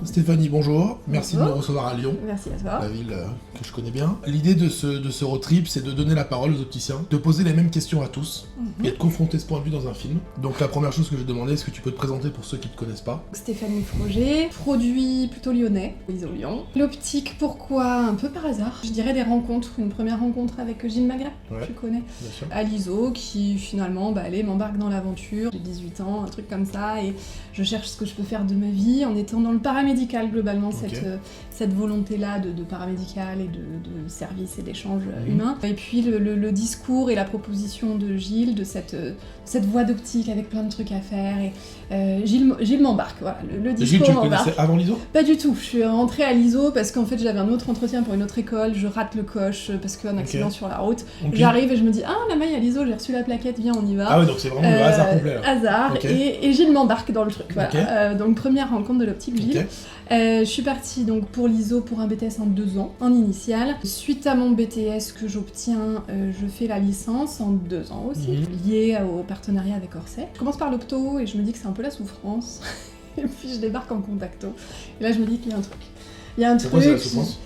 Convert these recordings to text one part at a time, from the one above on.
Stéphanie, bonjour. Merci Bonjour. de me recevoir à Lyon. Merci à toi. La ville que je connais bien. L'idée de ce road trip, c'est de donner la parole aux opticiens, de poser les mêmes questions à tous et de confronter ce point de vue dans un film. Donc la première chose que j'ai demandé, est-ce que tu peux te présenter pour ceux qui ne te connaissent pas? Stéphanie Froger, produit plutôt lyonnais, ISO Lyon. L'optique, pourquoi? Un peu par hasard. Je dirais des rencontres. Une première rencontre avec Gilles Magret, Ouais. tu connais, Bien sûr. à l'ISO, qui finalement allez, m'embarque dans l'aventure. J'ai 18 ans, un truc comme ça, et je cherche ce que je peux faire de ma vie en étant dans le paramédical globalement, Ok. cette volonté-là de paramédical et de service et d'échange humain. Et puis le discours et la proposition de Gilles, de cette voie d'optique avec plein de trucs à faire. Et Gilles m'embarque, voilà, le Et Gilles, discours tu le m'embarque. connaissais avant l'ISO? Pas du tout, je suis rentrée à l'ISO parce qu'en fait j'avais un autre entretien pour une autre école, je rate le coche parce qu'un accident sur la route. Ok. J'arrive et je me dis, ah la maille à l'ISO, j'ai reçu la plaquette, viens on y va. Ah ouais, donc c'est vraiment le hasard complet. Là. Hasard, Ok. et Gilles m'embarque dans le truc. Voilà. Ok. Donc première rencontre de l'optique, Gilles. Ok. Je suis partie donc pour l'ISO pour un BTS en 2 ans, en initial. Suite à mon BTS que j'obtiens, je fais la licence en 2 ans aussi, liée au partenariat avec Orsay. Je commence par l'opto et je me dis que c'est un peu la souffrance. Et puis je débarque en contacto. Et là je me dis qu'il y a un truc. Il y a un C'est quoi, c'est la truc. souffrance?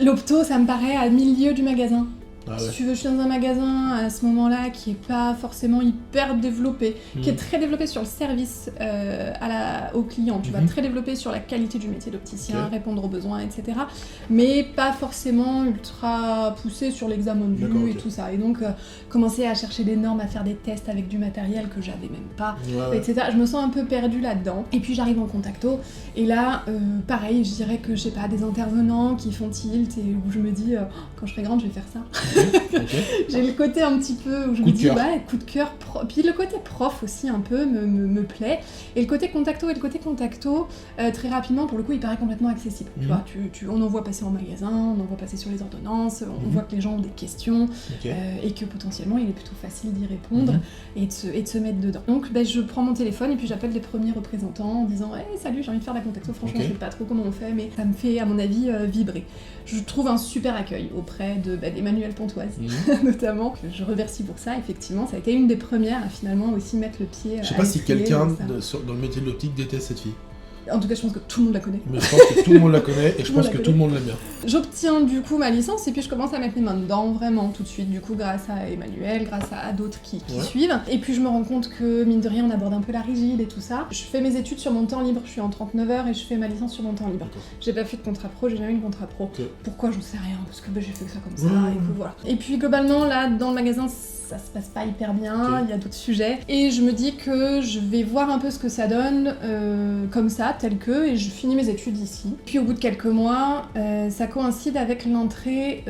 L'opto, ça me paraît à milieu du magasin. Ah Si ouais. tu veux, je suis dans un magasin à ce moment-là qui est pas forcément hyper développé, qui est très développé sur le service aux clients, tu vois, très développé sur la qualité du métier d'opticien, Ok. répondre aux besoins, etc. Mais pas forcément ultra poussé sur l'examen de D'accord, vue et ok. tout ça. Et donc, commencer à chercher des normes, à faire des tests avec du matériel que j'avais même pas, Ouais, ouais. etc. Je me sens un peu perdue là-dedans. Et puis j'arrive en contacto, et là, pareil, je dirais que, je sais pas, des intervenants qui font tilt, et où je me dis, quand je serai grande, je vais faire ça. Ok. J'ai le côté un petit peu où je Coup me de dis, cœur. ouais, coup de cœur. Puis le côté prof aussi un peu me plaît. Et le côté contacto, très rapidement, pour le coup, il paraît complètement accessible. Tu vois, on en voit passer en magasin, on en voit passer sur les ordonnances, on voit que les gens ont des questions, Ok. et que potentiellement, il est plutôt facile d'y répondre et de se mettre dedans. Donc, je prends mon téléphone et puis j'appelle les premiers représentants en disant, hey, salut, j'ai envie de faire de la contacto. Franchement, Ok. je sais pas trop comment on fait, mais ça me fait, à mon avis, vibrer. Je trouve un super accueil auprès d'Emmanuel Pontoise, notamment. Je remercie pour ça, effectivement. Ça a été une des premières à finalement aussi mettre le pied. Je sais à pas si l'étrier, quelqu'un ça. dans le métier de l'optique déteste cette fille. En tout cas, je pense que tout le monde la connaît. Mais je pense que tout le monde la connaît et je Tout le monde pense la que connaît. tout le monde l'aime bien. J'obtiens du coup ma licence et puis je commence à mettre les mains dedans vraiment tout de suite, du coup grâce à Emmanuel, grâce à d'autres qui Ouais. suivent. Et puis je me rends compte que mine de rien on aborde un peu la rigide et tout ça. Je fais mes études sur mon temps libre, je suis en 39 heures et je fais ma licence sur mon temps libre. D'accord. J'ai pas fait de contrat pro, j'ai jamais eu de contrat pro. Ok. Pourquoi, j'en sais rien, parce que j'ai fait que ça comme ça Ouais. et que voilà. Et puis globalement là dans le magasin ça se passe pas hyper bien, Ok. il y a d'autres sujets. Et je me dis que je vais voir un peu ce que ça donne comme ça, tel que, et je finis mes études ici. Puis au bout de quelques mois, ça coïncide avec l'entrée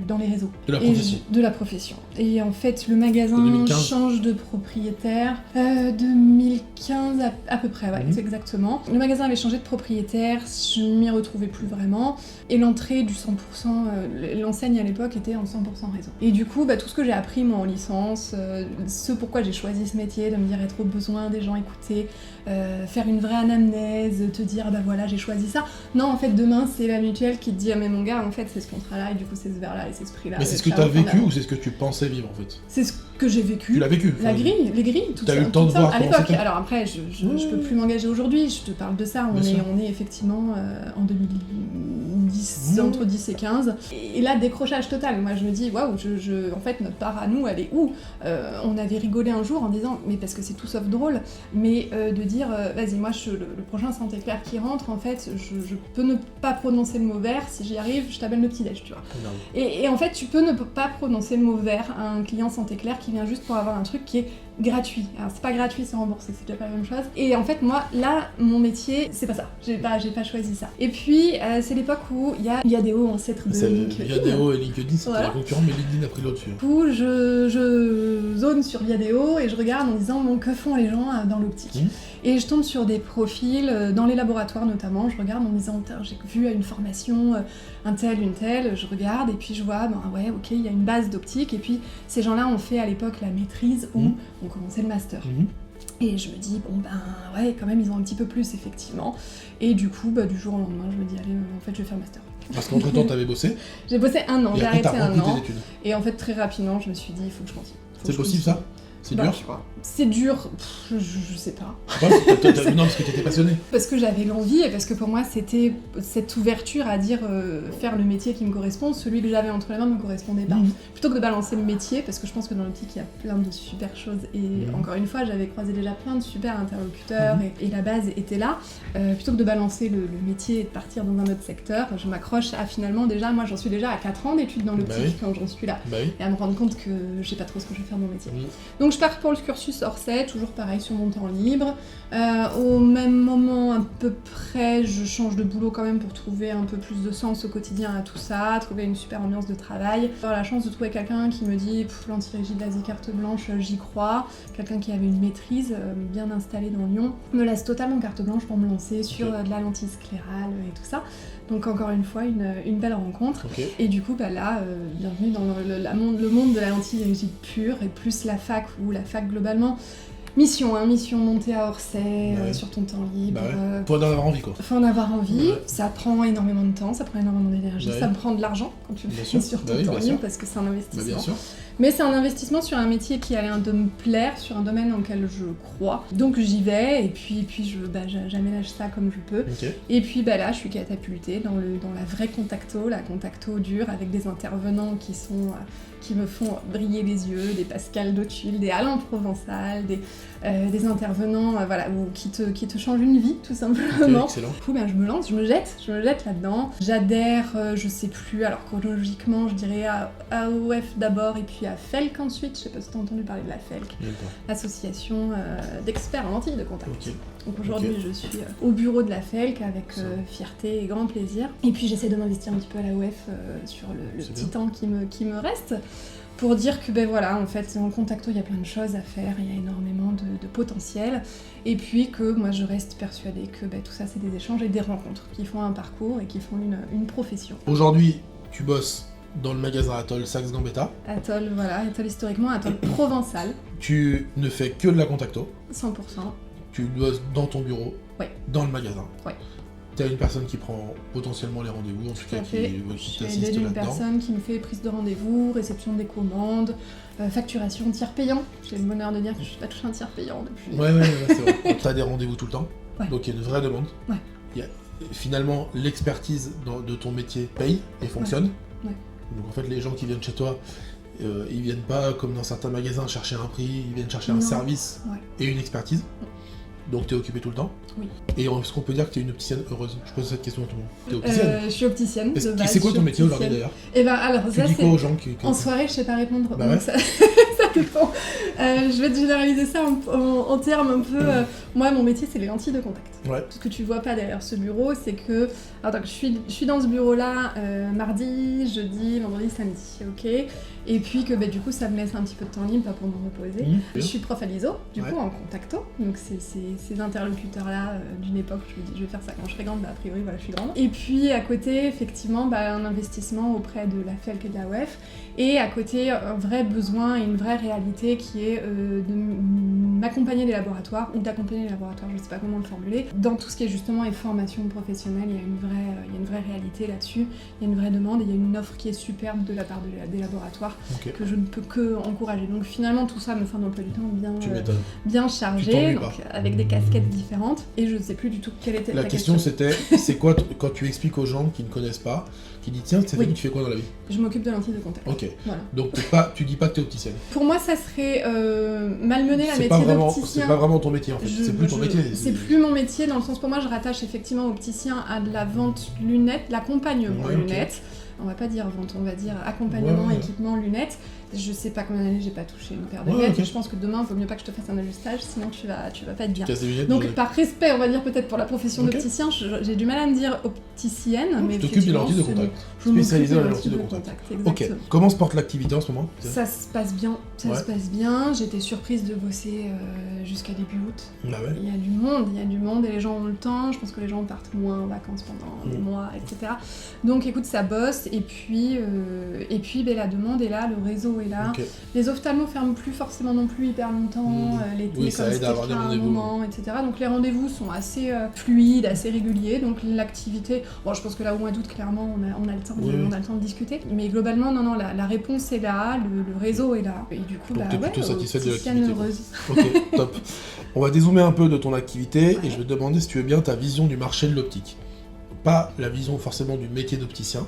dans les réseaux. De la Et profession. de la profession. Et en fait, le magasin En 2015. change de propriétaire 2015 à peu près, ouais, c'est exactement. Le magasin avait changé de propriétaire, je m'y retrouvais plus vraiment. Et l'entrée du 100%, l'enseigne à l'époque était en 100% réseau. Et du coup, tout ce que j'ai appris moi en licence, ce pourquoi j'ai choisi ce métier, de me dire être au besoin des gens, écouter, faire une vraie anamnèse, te dire voilà j'ai choisi ça. Non, en fait demain c'est la mutuelle qui te dit ah mais mon gars en fait c'est ce contrat-là et du coup c'est ce verre-là et c'est ce prix-là. Mais c'est ce que Et tu as clairement, vécu ou c'est ce que tu pensais vivre en fait? C'est ce que j'ai vécu. Tu l'as vécu? La enfin, grille, les grilles, tout T'as ça. eu le temps tout de ça, voir à comment l'époque. c'était. Alors après, je peux plus m'engager aujourd'hui, je te parle de ça. Bien sûr. On est effectivement en 2010, entre 10 et 15. Et là, décrochage total. Moi, je me dis, waouh, en fait, notre part à nous, elle est où? On avait rigolé un jour en disant, mais parce que c'est tout sauf drôle, mais de dire, vas-y, moi, le prochain Santé Claire qui rentre, en fait, je peux ne pas prononcer le mot vert. Si j'y arrive, je t'appelle le petit-déj, tu vois. Énorme. Et en fait, tu peux ne pas prononcer le mot vert à un client Santé Claire qui vient juste pour avoir un truc qui est gratuit. Alors c'est pas gratuit, c'est remboursé, c'est déjà pas la même chose. Et en fait, moi, là, mon métier, c'est pas ça. J'ai pas choisi ça. Et puis, c'est l'époque où il y a Viadeo, ancêtre de LinkedIn. Viadeo et LinkedIn, c'était Voilà. la concurrence, mais LinkedIn a pris l'au-dessus. Du coup, je zone sur Viadeo et je regarde en disant bon, que font les gens dans l'optique. Et je tombe sur des profils, dans les laboratoires notamment, je regarde en me disant j'ai vu à une formation un tel, une telle, je regarde et puis je vois, ouais, ok, il y a une base d'optique et puis ces gens-là ont fait à l'époque la maîtrise ou ont commencé le master. Et je me dis, ouais, quand même, ils ont un petit peu plus, effectivement. Et du coup, du jour au lendemain, je me dis, allez, en fait, je vais faire master. Parce qu'entre temps, t'avais bossé. J'ai bossé 1 an, Et j'ai après, arrêté t'as 1 repris an. tes études. Et en fait, très rapidement, je me suis dit, il faut que je continue. C'est possible ça? C'est dur. Je crois. C'est dur, je sais pas. Non, parce que t'étais passionné. Parce que j'avais l'envie et parce que pour moi c'était cette ouverture à dire faire le métier qui me correspond, celui que j'avais entre les mains ne me correspondait pas. Plutôt que de balancer le métier, parce que je pense que dans l'optique il y a plein de super choses et encore une fois j'avais croisé déjà plein de super interlocuteurs et la base était là. Plutôt que de balancer le métier et de partir dans un autre secteur, je m'accroche à finalement déjà, moi j'en suis déjà à 4 ans d'études dans l'optique quand j'en suis là. Et à me rendre compte que je sais pas trop ce que je vais faire dans mon métier. Donc je pars pour le cursus Orsay, toujours pareil sur mon temps libre. Au même moment, à peu près, je change de boulot quand même pour trouver un peu plus de sens au quotidien à tout ça, trouver une super ambiance de travail. Avoir la chance de trouver quelqu'un qui me dit l'antirigide, vas-y carte blanche, j'y crois. Quelqu'un qui avait une maîtrise bien installée dans Lyon me laisse totalement carte blanche pour me lancer sur de la lentille sclérale et tout ça. Donc encore une fois, une belle rencontre. Et du coup, là, bienvenue dans le monde de la lentille rigide pure et plus la fac ou la fac globalement. Mission montée à Orsay, sur ton temps libre. Faut en avoir envie, quoi. Faut en avoir envie, ça prend énormément de temps, ça prend énormément d'énergie, ça me prend de l'argent quand tu le fais sur ton temps libre parce que c'est un investissement. Mais c'est un investissement sur un métier qui a l'air de me plaire, sur un domaine dans lequel je crois. Donc j'y vais et puis j'aménage ça comme je peux. Et puis là, je suis catapultée dans la vraie la contacto dure avec des intervenants qui me font briller les yeux, des Pascal Dautuil, des Alain Provençal, des intervenants qui te changent une vie tout simplement. Excellent. Du coup, je me lance, je me jette là-dedans. J'adhère, je sais plus, alors chronologiquement, je dirais à AOF d'abord et puis à FELC ensuite. Je sais pas si t'as entendu parler de la FELC, association d'experts en lentilles de contact. Donc aujourd'hui, je suis au bureau de la FELC avec fierté et grand plaisir. Et puis j'essaie de m'investir un petit peu à l'AOF sur le petit temps qui me reste. Pour dire que en fait, en contacto, il y a plein de choses à faire, il y a énormément de potentiel. Et puis que moi, je reste persuadée que tout ça, c'est des échanges et des rencontres qui font un parcours et qui font une profession. Aujourd'hui, tu bosses dans le magasin Atoll Saxe-Gambetta. Atoll historiquement, Atoll provençal. Tu ne fais que de la contacto. 100%. Tu bosses dans ton bureau, dans le magasin. Tu as une personne qui prend potentiellement les rendez-vous, en tout cas qui t'assiste là-dedans. Une personne qui me fait prise de rendez-vous, réception des commandes, facturation, tiers payant. J'ai le bonheur de dire que je suis pas touché un tiers payant depuis. C'est vrai. Tu as des rendez-vous tout le temps, donc il y a une vraie demande. Finalement, l'expertise de ton métier paye et fonctionne. Donc en fait, les gens qui viennent chez toi, ils viennent pas comme dans certains magasins chercher un prix, ils viennent chercher un service et une expertise. Donc tu es occupée tout le temps. Et est-ce qu'on peut dire que tu es une opticienne heureuse? Je pose cette question à tout le monde. Tu es opticienne? Je suis opticienne. C'est quoi ton métier aujourd'hui d'ailleurs? Alors tu dis quoi aux gens en soirée, je sais pas répondre. Donc ça dépend. Je vais te généraliser ça en termes un peu... moi, mon métier, c'est les lentilles de contact. Ce que tu vois pas derrière ce bureau, c'est que... Alors, je suis dans ce bureau-là mardi, jeudi, vendredi, samedi, et puis que du coup, ça me laisse un petit peu de temps libre, pas pour me reposer. Je suis prof à l'ISO, du coup, en contacto. Donc, ces interlocuteurs-là d'une époque, je me dis, je vais faire ça quand je serai grande, a priori, je suis grande. Et puis, à côté, effectivement, un investissement auprès de la FELC et de la OEF. Et à côté, un vrai besoin et une vraie réalité qui est de m'accompagner des laboratoires, ou d'accompagner les laboratoires, je sais pas comment le formuler. Dans tout ce qui est justement et formation professionnelle, il y a une vraie réalité là-dessus, il y a une vraie demande et il y a une offre qui est superbe de la part des laboratoires que je ne peux que encourager. Donc finalement, tout ça me fait un emploi du temps bien chargé, donc, avec des casquettes différentes. Et je ne sais plus du tout quelle était la question. C'était, c'est quoi quand tu expliques aux gens qui ne connaissent pas, qui disent tiens, tu fais quoi dans la vie? Je m'occupe de lentilles de contact. Voilà. Donc tu dis pas que tu es opticienne. Pour moi, ça serait malmener la métier d'opticien. C'est pas vraiment ton métier en fait, c'est plus ton métier. C'est plus mon métier dans le sens, pour moi, je rattache effectivement opticien à de la vente lunettes, l'accompagnement lunettes. On va pas dire vente, on va dire accompagnement, équipement, lunettes. Je sais pas combien d'années j'ai pas touché une paire de lunettes. Je pense que demain, il vaut mieux pas que je te fasse un ajustage, sinon tu vas pas être bien. Donc par respect, on va dire peut-être pour la profession d'opticien, j'ai du mal à me dire opticienne. Mais tu t'occupes des lentilles de contact. Spécialisée dans les lentilles de contact. Ok. Comment se porte l'activité en ce moment? Ça se passe bien. J'étais surprise de bosser jusqu'à début août. Il y a du monde et les gens ont le temps. Je pense que les gens partent moins en vacances pendant des mois, etc. Donc écoute, ça bosse. et puis la demande est là, le réseau est là. Les ophtalmos ferment plus forcément non plus hyper longtemps, l'été comme c'était le cas à un moment, etc. Donc les rendez-vous sont assez fluides, assez réguliers, donc l'activité, bon je pense que là au mois d'août clairement on a le temps de discuter, mais globalement non, la réponse est là, le réseau est là, et du coup donc t'es plutôt satisfaite de l'activité. Heureuse. Ok, top. On va dézoomer un peu de ton activité et je vais te demander si tu veux bien ta vision du marché de l'optique. Pas la vision forcément du métier d'opticien,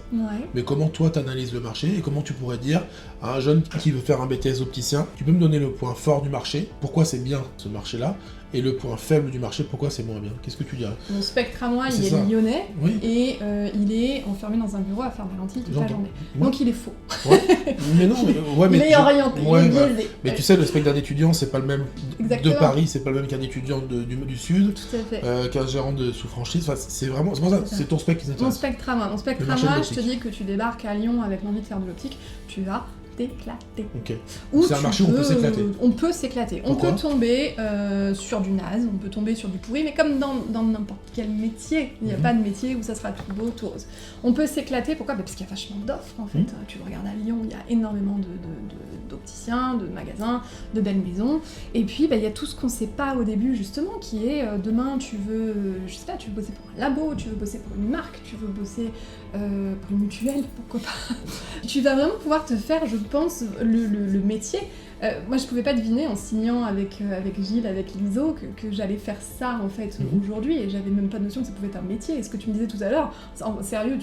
mais comment toi t'analyses le marché et comment tu pourrais dire à un jeune qui veut faire un BTS opticien, tu peux me donner le point fort du marché, pourquoi c'est bien ce marché-là, et le point faible du marché, pourquoi c'est moins bien. Qu'est-ce que tu dirais? Mon spectre à moi, il est lyonnais, et il est enfermé dans un bureau à faire des lentilles toute la journée. Donc il est faux. Mais non, il est orienté, il est biaisé. Mais tu sais, le spectre d'un étudiant, c'est pas le même de Paris, c'est pas le même qu'un étudiant du Sud, qu'un gérant de sous-franchise. Enfin, c'est vraiment, c'est pour ça, c'est ton spectre qui s'intéresse. Mon spectre à moi, je te dis que tu débarques à Lyon avec l'envie de faire de l'optique, tu vas t'éclater. C'est un marché où on peut s'éclater. On peut s'éclater. On peut tomber sur du naze, on peut tomber sur du pourri, mais comme dans n'importe quel métier, il n'y a pas de métier où ça sera tout beau, tout rose. On peut s'éclater, pourquoi ? Parce qu'il y a vachement d'offres en fait. Tu regardes à Lyon, il y a énormément d'opticiens, de magasins, de belles maisons. Et puis il y a tout ce qu'on ne sait pas au début justement, qui est demain tu veux, je sais pas, tu veux bosser pour un labo, tu veux bosser pour une marque, tu veux bosser pour une mutuelle, pourquoi pas. Tu vas vraiment pouvoir te faire, je pense, le métier. Moi, je pouvais pas deviner en signant avec Gilles, avec l'ISO, que j'allais faire ça en fait aujourd'hui, et j'avais même pas de notion que ça pouvait être un métier. Et ce que tu me disais tout à l'heure, sérieux,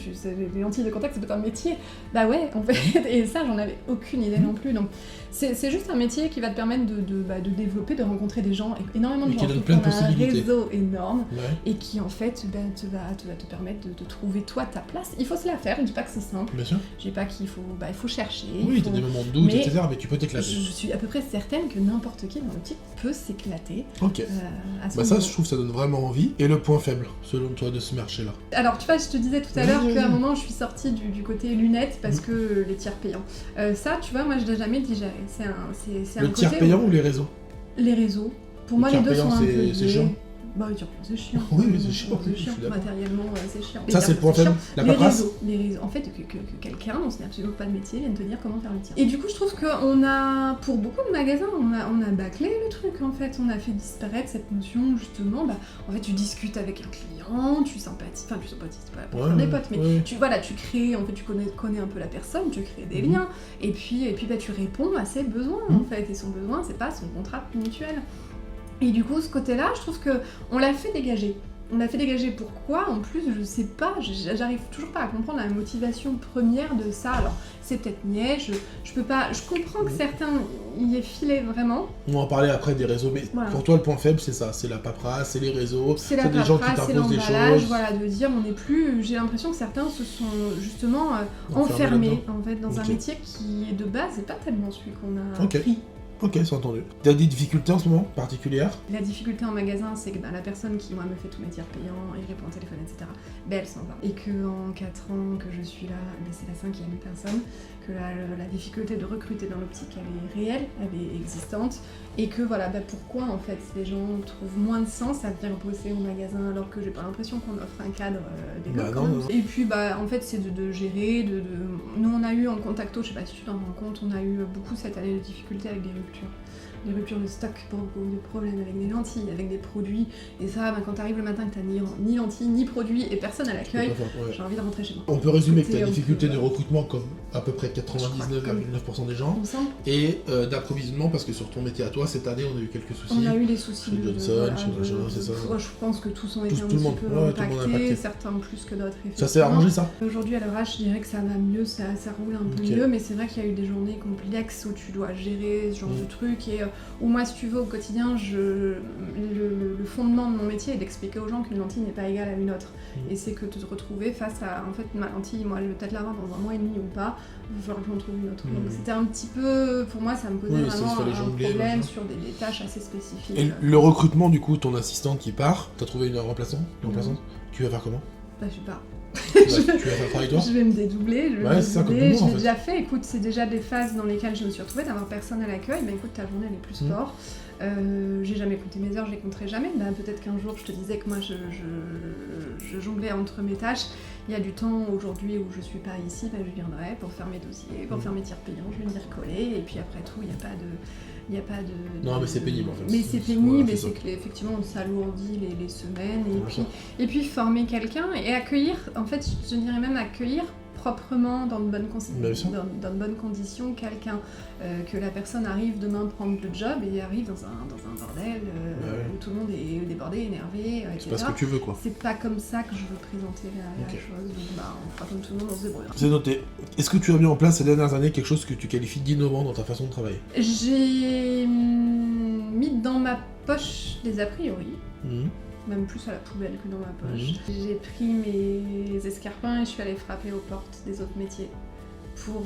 les lentilles de contact, ça peut être un métier. Bah ouais, en fait, et ça, j'en avais aucune idée non plus. Donc, c'est juste un métier qui va te permettre de développer, de rencontrer des gens, énormément de gens. Qui donne plein de possibilités. Un réseau énorme, et qui en fait te va te permettre de trouver toi ta place. Il faut se la faire. Je dis pas que c'est simple. Bien sûr. Je dis pas qu'il faut, il faut chercher. Oui, t'as des moments de doute, etc. Mais tu peux t'éclater. Je suis à peu près certaine que n'importe qui dans l'optique peut s'éclater. Ok. Ça, je trouve que ça donne vraiment envie. Et le point faible, selon toi, de ce marché-là? Alors, tu vois, je te disais tout à l'heure qu'à un moment, je suis sortie du côté lunettes parce que les tiers payants. Ça, tu vois, moi, je l'ai jamais digéré. C'est un côté tiers payant ou les réseaux? Les réseaux. Pour moi, les deux sont un peu liés. C'est chiant. Bah oui, c'est chiant. Oui, mais c'est chiant. Matériellement, c'est chiant. Ça, c'est le point faible, la paperasse. Les réseaux. En fait, que quelqu'un, dont ce n'est absolument pas le métier, vienne te dire comment faire le tien. Et du coup, je trouve qu'on a, pour beaucoup de magasins, on a bâclé le truc, en fait. On a fait disparaître cette notion, justement, en fait, tu discutes avec un client, tu sympathises, c'est pas pour faire des potes, mais tu crées, en fait, tu connais un peu la personne, tu crées des liens, et puis tu réponds à ses besoins, en fait. Et son besoin, c'est pas son contrat mutuel. Et du coup, ce côté-là, je trouve qu'on l'a fait dégager. On l'a fait dégager pourquoi? En plus, je sais pas, j'arrive toujours pas à comprendre la motivation première de ça. Alors, c'est peut-être niais, je peux pas... Je comprends que certains y aient filé vraiment. On va en parler après des réseaux, mais pour toi, le point faible, c'est ça. C'est la paperasse, c'est les réseaux, c'est des gens qui t'imposent des choses. Voilà, de dire, on n'est plus... J'ai l'impression que certains se sont justement enfermés, en fait, dans un métier qui, de base, n'est pas tellement celui qu'on a pris. Ok, c'est entendu. T'as des difficultés en ce moment particulières? La difficulté en magasin, c'est que la personne qui, moi, me fait tous mes tiers payants, il répond au téléphone, etc., elle s'en va. Et qu'en 4 ans que je suis là, c'est la 5e personne, que la difficulté de recruter dans l'optique, elle est réelle, elle est existante, et que voilà, pourquoi en fait les gens trouvent moins de sens à venir bosser au magasin alors que j'ai pas l'impression qu'on offre un cadre d'éloquence. Et puis en fait c'est de gérer, nous on a eu en contacto, je sais pas si tu t'en rends compte, on a eu beaucoup cette année de difficultés avec des ruptures de stock, beaucoup de problèmes avec des lentilles, avec des produits, et ça, quand t'arrives le matin que t'as ni lentilles, ni produits, et personne à l'accueil, j'ai envie de rentrer chez moi. On peut résumer que t'as difficulté de recrutement comme à peu près 99,9% des gens, et d'approvisionnement, parce que sur ton métier à toi, cette année, on a eu quelques soucis. On a eu des soucis chez Johnson, chez c'est ça. Je pense que tous ont été un petit peu impactés, certains plus que d'autres. Ça s'est arrangé, ça? Aujourd'hui, à l'heure, je dirais que ça va mieux, ça roule un peu mieux, mais c'est vrai qu'il y a eu des journées complexes où tu dois gérer ce genre de trucs, et où moi, si tu veux, au quotidien, le fondement de mon métier est d'expliquer aux gens qu'une lentille n'est pas égale à une autre. Et c'est que de te retrouver face à, en fait, ma lentille, moi, elle veut peut-être l'avoir dans 1 mois et demi ou pas, il va falloir que j'en trouve une autre. Donc c'était un petit peu, pour moi, ça me posait vraiment un problème sur des tâches assez spécifiques. Et le recrutement, du coup, ton assistante qui part, t'as trouvé une remplaçante? Tu vas faire comment? Bah, je sais pas. Tu vas faire le travail toi. Je vais me dédoubler, je l'ai déjà fait. Écoute, c'est déjà des phases dans lesquelles je me suis retrouvée d'avoir personne à l'accueil. Mais écoute, ta journée elle est plus sport. J'ai jamais compté mes heures, je les compterai jamais. Bah, peut-être qu'un jour je te disais que moi je jonglais entre mes tâches. Il y a du temps aujourd'hui où je suis pas ici, bah, je viendrai pour faire mes dossiers, pour faire mes tirs payants, je vais venir coller. Et puis après tout, il n'y a pas de... Non, mais c'est pénible en fait. Mais c'est pénible, et c'est qu'effectivement, ça alourdit les semaines. Et puis former quelqu'un et accueillir, en fait, je dirais même accueillir proprement, dans de bonnes conditions, quelqu'un. Que la personne arrive demain prendre le job et arrive dans un bordel où tout le monde est débordé, énervé, etc. C'est pas ce que tu veux, quoi. C'est pas comme ça que je veux présenter la chose. Donc, on fera comme tout le monde, on se débrouille. C'est noté. Est-ce que tu as mis en place ces dernières années quelque chose que tu qualifies d'innovant dans ta façon de travailler? J'ai mis dans ma poche des a priori. Même plus à la poubelle que dans ma poche. J'ai pris mes escarpins et je suis allée frapper aux portes des autres métiers pour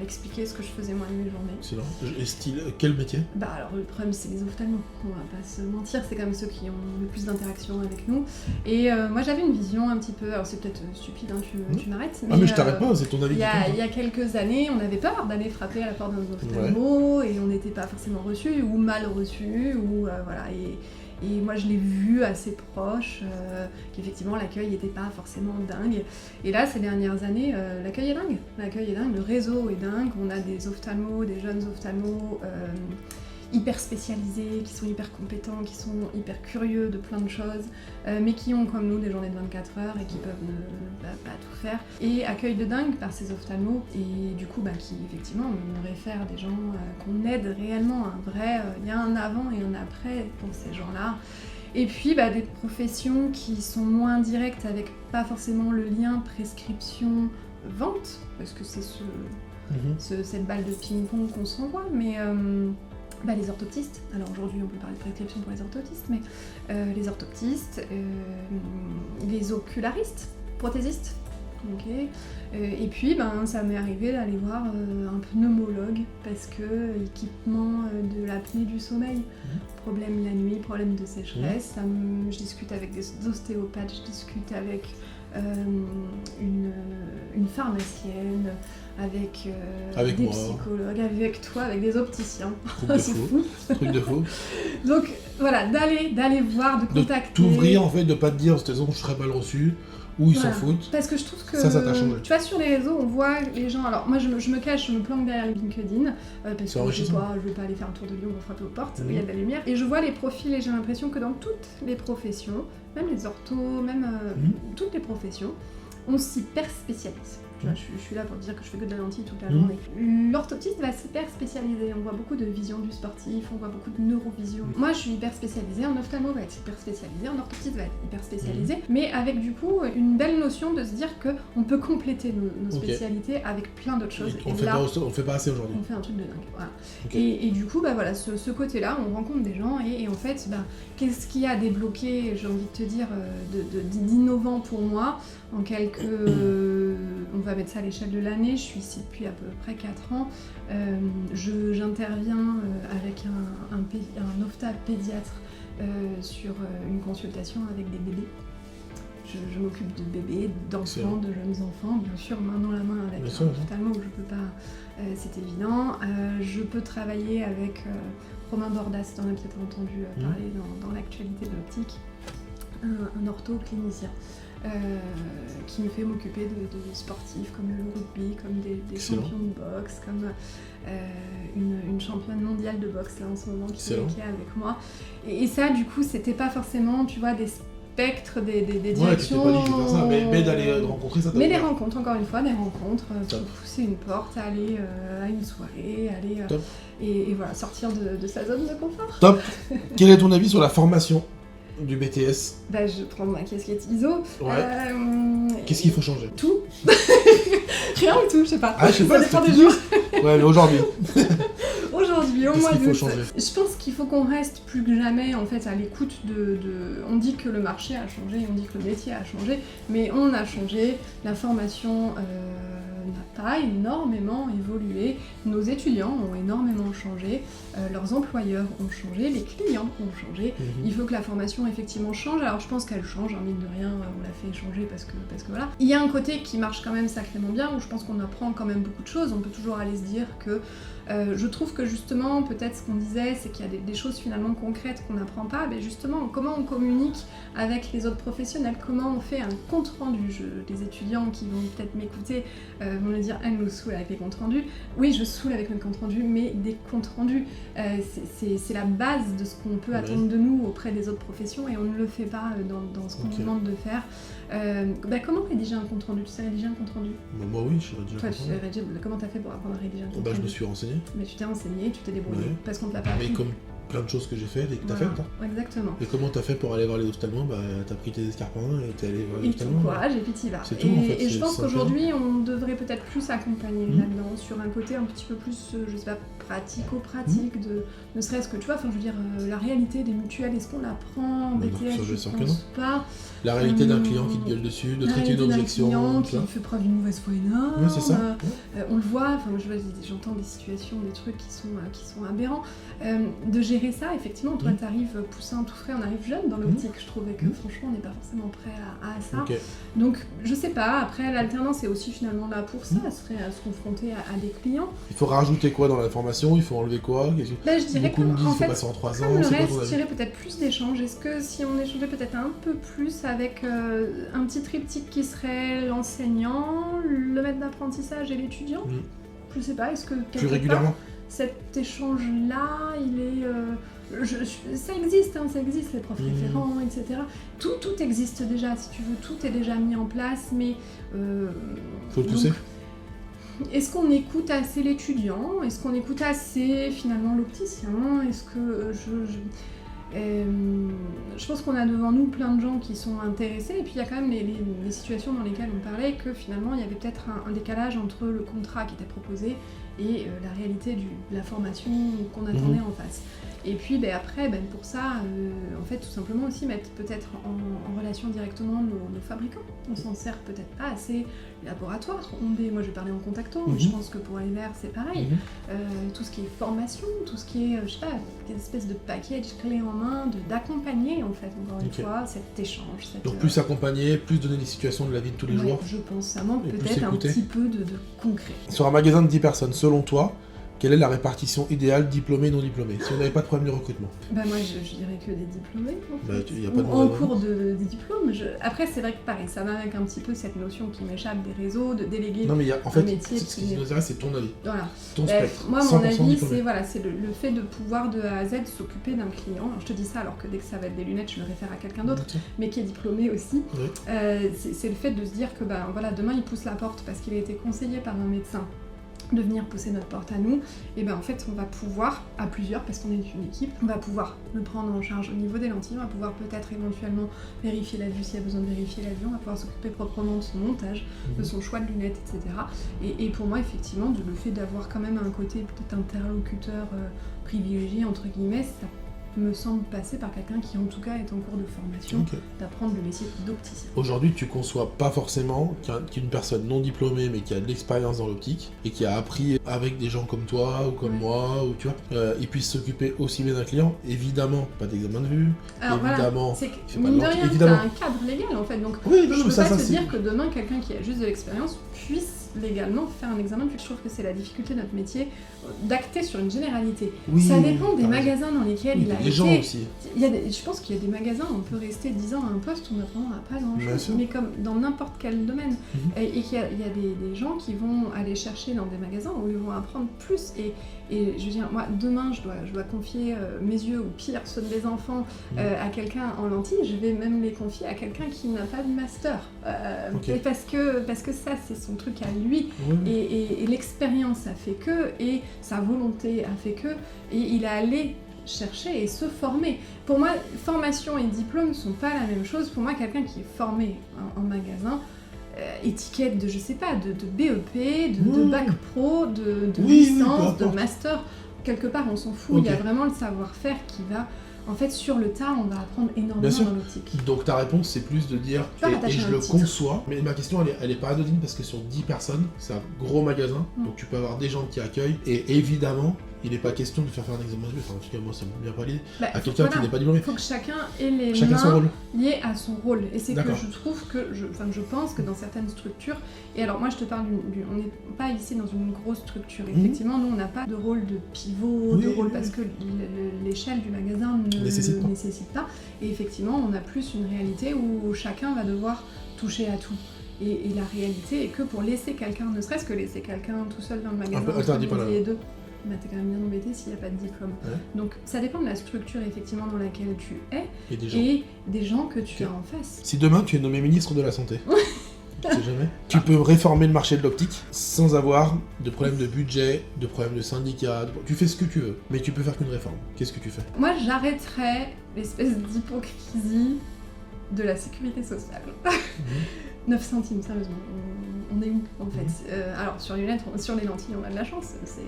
expliquer ce que je faisais moi de mes journées. Excellent. Et style, quel métier? Bah alors le problème c'est les ophtalmos, on va pas se mentir, c'est quand même ceux qui ont le plus d'interaction avec nous. Et moi j'avais une vision un petit peu, alors c'est peut-être stupide, hein, tu m'arrêtes. Mais je t'arrête pas, c'est ton avis. Il y a quelques années, on avait peur d'aller frapper à la porte d'un ophtalmo et on n'était pas forcément reçus ou mal reçus, ou voilà. Et moi je l'ai vu assez proche, qu'effectivement l'accueil n'était pas forcément dingue. Et là, ces dernières années, l'accueil est dingue. L'accueil est dingue, le réseau est dingue. On a des ophtalmos, des jeunes ophtalmos hyper spécialisés, qui sont hyper compétents, qui sont hyper curieux de plein de choses, mais qui ont comme nous des journées de 24 heures et qui peuvent pas tout faire. Et accueil de dingue par ces ophtalmos, et du coup qui effectivement me réfèrent des gens qu'on aide réellement, un vrai, il y a un avant et un après pour ces gens-là. Et puis des professions qui sont moins directes, avec pas forcément le lien prescription-vente, parce que c'est cette balle de ping-pong qu'on s'envoie, mais... les orthoptistes, alors aujourd'hui on peut parler de prescription pour les orthoptistes, mais les orthoptistes, les ocularistes, prothésistes, et puis ça m'est arrivé d'aller voir un pneumologue parce que équipement de l'apnée du sommeil, problème la nuit, problème de sécheresse, je discute avec des ostéopathes, je discute avec une pharmacienne, avec des moi. psychologues, avec toi, avec des opticiens. Truc de fou. Donc voilà, d'aller voir, de contacter. De t'ouvrir en fait, de pas te dire de toute façon je serais mal reçu, ou ils s'en foutent. Parce que je trouve que ça t'a changé. Tu vois, sur les réseaux, on voit les gens. Alors moi je me cache, je me planque derrière LinkedIn parce que je veux pas aller faire un tour de Lyon pour frapper aux portes, il y a de la lumière. Et je vois les profils et j'ai l'impression que dans toutes les professions, même les orthos, même toutes les professions, on s'hyper spécialise. Tu vois, je suis là pour te dire que je fais que de la lentille toute la journée. L'orthoptiste va s'hyper spécialiser. On voit beaucoup de vision du sportif, on voit beaucoup de neurovision. Moi, je suis hyper spécialisée. Un ophtalmo va être hyper spécialisé, un orthoptiste va être hyper spécialisé, mais avec du coup une belle notion de se dire qu'on peut compléter nos spécialités avec plein d'autres choses. On le fait pas assez aujourd'hui. On fait un truc de dingue. Voilà. Et du coup, ce côté-là, on rencontre des gens et en fait, qu'est-ce qui a débloqué, j'ai envie de te dire, d'innovant pour moi en quelques... on va mettre ça à l'échelle de l'année, je suis ici depuis à peu près 4 ans. J'interviens avec un ophtalmopédiatre sur une consultation avec des bébés. Je m'occupe de bébés, d'enfants, de jeunes enfants, bien sûr, main dans la main avec un ophtalmo, je peux pas, c'est évident. Je peux travailler avec Romain Bordas, t'en as peut-être entendu parler dans l'actualité de l'optique, un ortho-clinicien. Qui me fait m'occuper de sportifs comme le rugby, comme des champions de boxe, comme une championne mondiale de boxe là en ce moment qui est avec moi. Et ça, du coup, c'était pas forcément, tu vois, des spectres, des directions... Ouais, tu t'es pas dit je vais faire ça, mais d'aller rencontrer ça. Mais des rencontres, encore une fois, pour pousser une porte, aller à une soirée, aller... et voilà, sortir de sa zone de confort. Top. Quel est ton avis sur la formation du BTS? Je prends ma casquette ISO. Qu'est-ce qu'il faut changer? Tout. Rien ou tout, je sais pas. Je sais pas, ça dépend des jours. Ouais, mais aujourd'hui. Aujourd'hui, au mois d'août. Je pense qu'il faut qu'on reste plus que jamais en fait à l'écoute de... On dit que le marché a changé, on dit que le métier a changé, mais on a changé. La formation n'a pas énormément évolué. Nos étudiants ont énormément changé, leurs employeurs ont changé, les clients ont changé. Il faut que la formation effectivement change. Alors je pense qu'elle change, hein, mine de rien, on l'a fait changer parce que voilà. Il y a un côté qui marche quand même sacrément bien, où je pense qu'on apprend quand même beaucoup de choses. On peut toujours aller se dire que je trouve que justement, peut-être ce qu'on disait, c'est qu'il y a des choses finalement concrètes qu'on n'apprend pas. Mais justement, comment on communique avec les autres professionnels, comment on fait un compte rendu. Les étudiants qui vont peut-être m'écouter vont me dire, elle nous saoule avec les comptes rendus. Oui, je saoule avec mes comptes rendus, mais des comptes rendus, c'est la base de ce qu'on peut attendre de nous auprès des autres professions, et on ne le fait pas dans ce qu'on nous demande de faire. Comment rédiger un compte rendu? Tu sais rédiger un compte rendu? Moi oui, je sais rédiger un compte rendu. Comment t'as fait pour apprendre à rédiger un compte rendu? Je me suis renseigné. Mais tu t'es renseigné, tu t'es débrouillé, parce qu'on te l'a pas appris. Mais comme plein de choses que j'ai faites et que t'as faites. Exactement. Et comment t'as fait pour aller voir les ophtalmos? T'as pris tes escarpins et t'es allé voir les ophtalmos. Et tout courage, et puis t'y vas. C'est tout, en fait. Et je pense qu'aujourd'hui, on devrait peut-être plus accompagner là-dedans, sur un côté un petit peu plus, je sais pas, pratico-pratique, ne serait-ce que, tu vois, enfin, je veux dire, la réalité des mutuelles, est-ce qu'on l'apprend en BTS? Je pense pas. La réalité d'un client qui te gueule dessus, de traiter une objection. Un client qui fait preuve d'une mauvaise foi énorme. Ouais, c'est ça. On le voit, enfin, j'entends des situations, des trucs qui sont aberrants. De gérer ça, effectivement, toi, t'arrives poussin tout frais, on arrive jeune dans l'optique, je trouvais que franchement, on n'est pas forcément prêt à ça. Donc, je sais pas, après, l'alternance est aussi finalement là pour ça, serait à se confronter à des clients. Il faut rajouter quoi dans la formation? Il faut enlever quoi? Je dirais beaucoup me disent qu'il faut passer en 3 ans. Le reste, je dirais peut-être plus d'échanges. Est-ce que si on échangeait peut-être un peu plus avec un petit triptyque qui serait l'enseignant, le maître d'apprentissage et l'étudiant? Je sais pas, est-ce que plus régulièrement cet échange-là, il est... ça existe, les profs référents, etc. Tout existe déjà, si tu veux, tout est déjà mis en place, mais... faut le pousser. Est-ce qu'on écoute assez l'étudiant? Est-ce qu'on écoute assez, finalement, l'opticien? Est-ce que je pense qu'on a devant nous plein de gens qui sont intéressés, et puis il y a quand même les situations dans lesquelles on parlait que finalement il y avait peut-être un décalage entre le contrat qui était proposé et la réalité de la formation qu'on attendait en face. Et puis après, pour ça, en fait, tout simplement aussi mettre peut-être en relation directement nos fabricants. On s'en sert peut-être pas assez. Les laboratoires, moi je vais parler en contacto, mais je pense que pour l'hiver c'est pareil. Tout ce qui est formation, tout ce qui est, je sais pas, des espèces de package clés en main, d'accompagner en fait, encore une fois, cet échange. Donc plus accompagner, plus donner des situations de la vie de tous les jours. Je pense, ça manque peut-être un petit peu de concret. Sur un magasin de 10 personnes, selon toi, quelle est la répartition idéale diplômés et non diplômés, si on n'avait pas de problème de recrutement? Moi je dirais que des diplômés en fait. Y a pas de en cours des diplômes. Après c'est vrai que pareil, ça va avec un petit peu cette notion qui m'échappe des réseaux, de déléguer en métier. Ce qui nous intéresse, c'est ton avis. Voilà. Ton spectre. Moi mon avis c'est le fait de pouvoir de A à Z s'occuper d'un client. Alors, je te dis ça alors que dès que ça va être des lunettes, je me réfère à quelqu'un d'autre, mais qui est diplômé aussi. C'est le fait de se dire que demain il pousse la porte parce qu'il a été conseillé par un médecin de venir pousser notre porte à nous, et en fait on va pouvoir, à plusieurs, parce qu'on est une équipe, on va pouvoir le prendre en charge au niveau des lentilles, on va pouvoir peut-être éventuellement vérifier la vue s'il y a besoin de vérifier la vue, on va pouvoir s'occuper proprement de son montage, de son choix de lunettes, etc. Et pour moi effectivement, le fait d'avoir quand même un côté peut-être interlocuteur privilégié, entre guillemets, ça me semble passer par quelqu'un qui en tout cas est en cours de formation, d'apprendre le métier d'opticien. Aujourd'hui, tu conçois pas forcément qu'une personne non diplômée mais qui a de l'expérience dans l'optique et qui a appris avec des gens comme toi ou comme moi, ou tu vois, il puisse s'occuper aussi bien d'un client, évidemment, pas d'examen de vue, évidemment... C'est que, mine de rien, t'as un cadre légal en fait, donc je peux pas te dire que demain, quelqu'un qui a juste de l'expérience puisse légalement faire un examen de vue. Je trouve que c'est la difficulté de notre métier, d'acter sur une généralité. Ça dépend des magasins dans lesquels il a été. Gens aussi. Je pense qu'il y a des magasins où on peut rester 10 ans à un poste, on n'apprendra pas grand-chose, mais comme dans n'importe quel domaine. Et qu'il y a des gens qui vont aller chercher dans des magasins où ils vont apprendre plus. Et je veux dire, moi, demain, je dois confier mes yeux, ou pire, ceux des enfants, à quelqu'un en lentilles. Je vais même les confier à quelqu'un qui n'a pas de master. Parce que ça, c'est son truc à lui. Et l'expérience a fait que, et sa volonté a fait que, et il a allé chercher et se former. Pour moi, formation et diplôme ne sont pas la même chose. Pour moi, quelqu'un qui est formé en magasin, étiquette de, je sais pas, de BEP, de bac pro, de licence, de master, quelque part on s'en fout, il y a vraiment le savoir-faire qui va En fait, sur le tas, on va apprendre énormément dans l'optique. Donc ta réponse, c'est plus de dire, et je le conçois, mais ma question, elle est pas anodine parce que sur 10 personnes, c'est un gros magasin, donc tu peux avoir des gens qui accueillent, et évidemment, il n'est pas question de faire un examen de vue, enfin en tout cas moi ça me vient pas l'idée, à quelqu'un qui n'est pas diplômé. Il faut que chacun ait les mains liées à son rôle. Et c'est que je trouve que, je pense que dans certaines structures, et alors moi je te parle on n'est pas ici dans une grosse structure, effectivement nous on n'a pas de rôle de pivot, parce que l'échelle du magasin ne nécessite pas. Et effectivement on a plus une réalité où chacun va devoir toucher à tout. Et la réalité est que pour laisser quelqu'un, ne serait-ce que laisser quelqu'un tout seul dans le magasin, bah, t'es quand même bien embêté s'il n'y a pas de diplôme. Donc ça dépend de la structure effectivement dans laquelle tu es et des gens que tu as en face. Si demain tu es nommé ministre de la Santé, tu sais jamais, tu peux réformer le marché de l'optique sans avoir de problème de budget, de problème de syndicat, tu fais ce que tu veux, mais tu peux faire qu'une réforme. Qu'est-ce que tu fais? Moi j'arrêterais l'espèce d'hypocrisie de la sécurité sociale. 9 centimes, sérieusement. On est où en fait? Alors sur les lentilles on a de la chance, c'est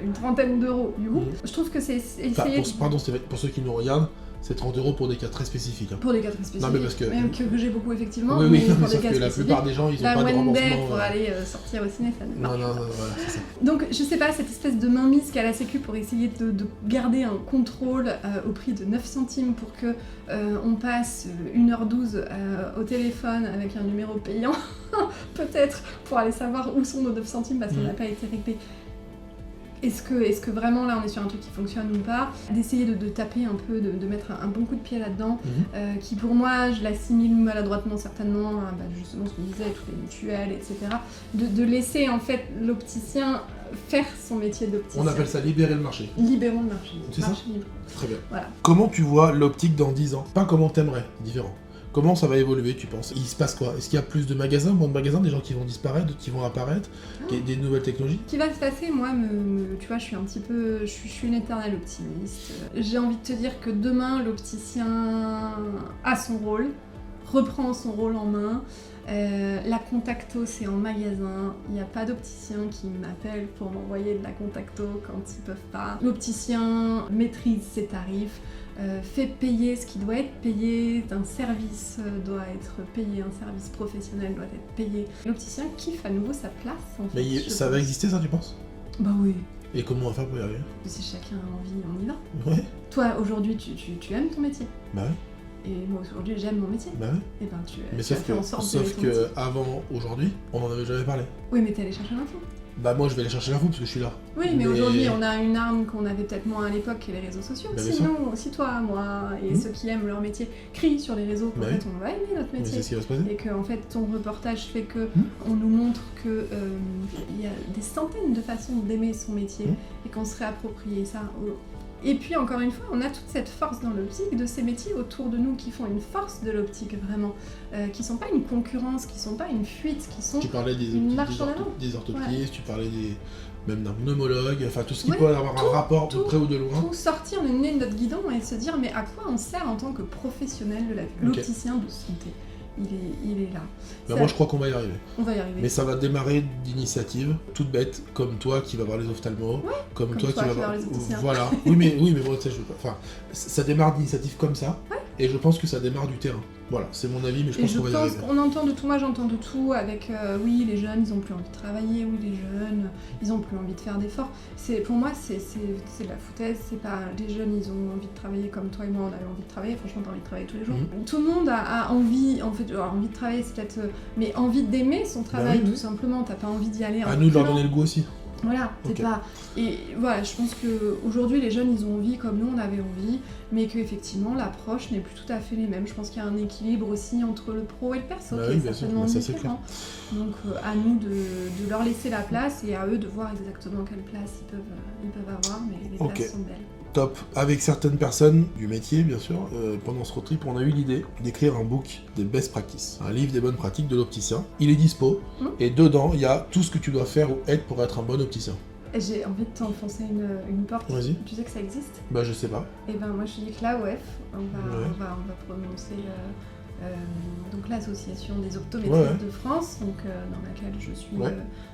une trentaine d'euros du coup. Je trouve que c'est essayer... Pardon, pour ceux qui nous regardent, c'est 30 € pour des cas très spécifiques. Pour des cas très spécifiques, non, mais parce que j'ai beaucoup effectivement, mais pour des cas que la plupart des gens ils ont pas de remboursement. Pour aller sortir au ciné, ça ne marche pas. Voilà, c'est ça. Donc je sais pas, cette espèce de mainmise qu'a la sécu pour essayer de garder un contrôle au prix de 9 centimes pour que on passe 1h12 au téléphone avec un numéro payant, peut-être pour aller savoir où sont nos 9 centimes parce qu'on n'a pas été réglé. Est-ce que vraiment là on est sur un truc qui fonctionne ou pas? D'essayer de taper un peu, de mettre un bon coup de pied là-dedans, qui pour moi, je l'assimile maladroitement certainement, justement ce qu'on disait, toutes les mutuelles, etc. De laisser en fait l'opticien faire son métier d'opticien. On appelle ça libérer le marché. Libérons le marché. C'est ça? Libre. Très bien. Voilà. Comment tu vois l'optique dans 10 ans? Pas comment t'aimerais, différent. Comment ça va évoluer, tu penses? Il se passe quoi? Est-ce qu'il y a plus de magasins, moins de magasins, des gens qui vont disparaître, d'autres qui vont apparaître, des nouvelles technologies? Ce qui va se passer, moi, tu vois, je suis un petit peu... Je suis une éternelle optimiste. J'ai envie de te dire que demain, l'opticien a son rôle, reprend son rôle en main. La contacto, c'est en magasin. Il n'y a pas d'opticien qui m'appelle pour m'envoyer de la contacto quand ils peuvent pas. L'opticien maîtrise ses tarifs. Fait payer ce qui doit être payé, un service doit être payé, un service professionnel doit être payé. L'opticien kiffe à nouveau sa place en fait. Mais ça va exister ça, tu penses? Bah oui. Et comment on va faire pour y arriver? Si chacun a envie, on y va. Ouais. Toi aujourd'hui tu aimes ton métier? Bah ouais. Et moi aujourd'hui j'aime mon métier. Bah ouais. Et ben tu mais as fait en sorte sauf que avant aujourd'hui, on en avait jamais parlé. Oui mais t'es allé chercher l'info. Bah moi je vais aller chercher l'info parce que je suis là. Oui mais aujourd'hui on a une arme qu'on avait peut-être moins à l'époque qui est les réseaux sociaux. Sinon, si toi, moi et ceux qui aiment leur métier crient sur les réseaux qu'en fait on va aimer notre métier. C'est ce qui va se passer. Et que en fait ton reportage fait que on nous montre que il y a des centaines de façons d'aimer son métier et qu'on se réapproprie ça. Et puis encore une fois, on a toute cette force dans l'optique de ces métiers autour de nous qui font une force de l'optique vraiment, qui sont pas une concurrence, qui sont pas une fuite, qui sont tu parlais des orthoptistes, tu parlais même d'un pneumologue, enfin tout ce qui peut avoir un rapport de près ou de loin. Tout sortir le nez de notre guidon et se dire mais à quoi on sert en tant que professionnel de la vie, l'opticien de santé. Il est là. Ben moi je crois qu'on va y arriver. On va y arriver. Mais ça va démarrer d'initiatives toutes bêtes, comme toi qui va voir les ophtalmos, comme toi qui va voir les opticiens. Voilà. oui mais moi tu sais je veux pas. Enfin, ça démarre d'initiatives comme ça. Et je pense que ça démarre du terrain. Voilà, c'est mon avis, mais je pense qu'on va y arriver. On entend de tout, moi j'entends de tout avec oui, les jeunes, ils ont plus envie de travailler, oui, les jeunes, ils ont plus envie de faire d'efforts. Pour moi, c'est de la foutaise, c'est pas... Les jeunes, ils ont envie de travailler comme toi et moi, on avait envie de travailler, franchement, t'as envie de travailler tous les jours. Tout le monde a envie, en fait, envie de travailler, c'est peut-être... mais envie d'aimer son travail, tout simplement, t'as pas envie d'y aller... À nous de leur donner le goût aussi. Voilà, c'est pas... Et voilà, je pense qu'aujourd'hui, les jeunes, ils ont envie comme nous, on avait envie, mais qu'effectivement, l'approche n'est plus tout à fait les mêmes. Je pense qu'il y a un équilibre aussi entre le pro et le perso, qui est certainement différent. Donc, à nous de leur laisser la place et à eux de voir exactement quelle place ils peuvent avoir, mais les places sont belles. Top. Avec certaines personnes du métier, bien sûr, pendant ce road trip, on a eu l'idée d'écrire un book des best practices, un livre des bonnes pratiques de l'opticien. Il est dispo, et dedans, il y a tout ce que tu dois faire ou être pour être un bon opticien. J'ai envie de t'enfoncer une porte. Vas-y. Tu sais que ça existe? Bah je sais pas. Et ben moi je dis que l'AOF, on va prononcer donc l'association des optométristes de France, donc dans laquelle je suis